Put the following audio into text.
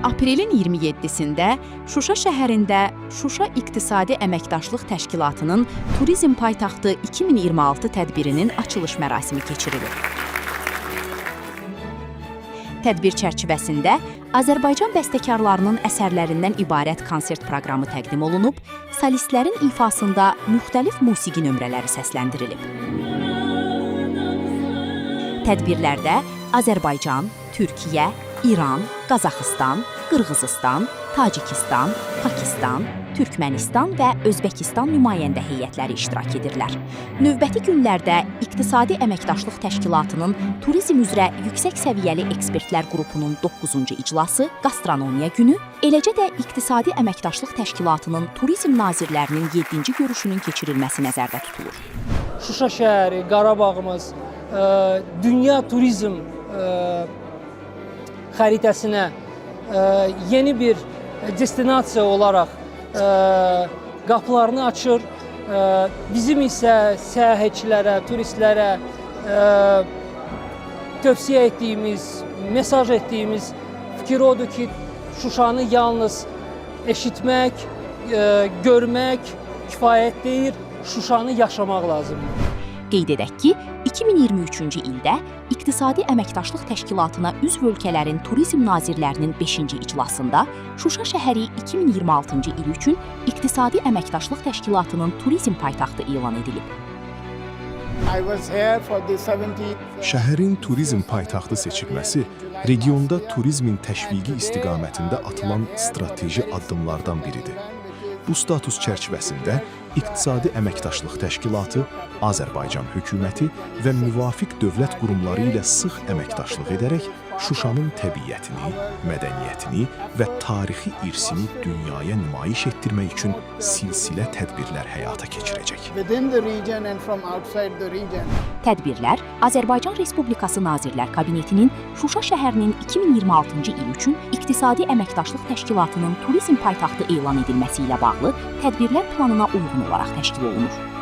Aprelin 27-sində Şuşa şəhərində Şuşa İqtisadi Əməkdaşlıq Təşkilatının Turizm Paytaxtı 2026 tədbirinin açılış mərasimi keçirilir. Tədbir çərçivəsində Azərbaycan bəstəkarlarının əsərlərindən ibarət konsert proqramı təqdim olunub, solistlərin ifasında müxtəlif musiqi nömrələri səsləndirilib. Tədbirlərdə Azərbaycan, Türkiyə, İran, Qazaxıstan, Qırğızıstan, Tacikistan, Pakistan, Türkmənistan və Özbəkistan nümayəndə heyətləri iştirak edirlər. Növbəti günlərdə İqtisadi Əməkdaşlıq Təşkilatının Turizm üzrə yüksək səviyyəli ekspertlər qrupunun 9-cu iclası, Qastronomiya günü, eləcə də İqtisadi Əməkdaşlıq Təşkilatının Turizm nazirlərinin 7-ci görüşünün keçirilməsi nəzərdə tutulur. Şuşa şəhəri, Qarabağımız, dünya turizm xəritəsinə yeni bir destinasiya olaraq qapılarını açır. Bizim isə səyahətçilərə, turistlərə tövsiyə etdiyimiz, mesaj etdiyimiz fikir odur ki, Şuşanı yalnız eşitmək, görmək kifayət deyil, Şuşanı yaşamaq lazımdır. Qeyd edək ki, 2023-cü ildə İqtisadi Əməkdaşlıq Təşkilatına üzv ölkələrin turizm nazirlərinin 5-ci iclasında Şuşa şəhəri 2026-cı il üçün İqtisadi Əməkdaşlıq Təşkilatının turizm paytaxtı elan edilib. Şəhərin turizm paytaxtı seçilməsi regionda turizmin təşviqi istiqamətində atılan strateji addımlardan biridir. Bu status çərçivəsində İqtisadi Əməkdaşlıq Təşkilatı, Azərbaycan hökuməti və müvafiq dövlət qurumları ilə sıx əməkdaşlıq edərək Şuşanın təbiətini, mədəniyyətini və tarixi irsini dünyaya nümayiş etdirmək üçün silsilə tədbirlər həyata keçirəcək. Tədbirlər Azərbaycan Respublikası Nazirlər Kabinetinin Şuşa şəhərinin 2026-cı il üçün İqtisadi Əməkdaşlıq Təşkilatının turizm paytaxtı elan edilməsi ilə bağlı tədbirlər planına uyğun olaraq təşkil olunur.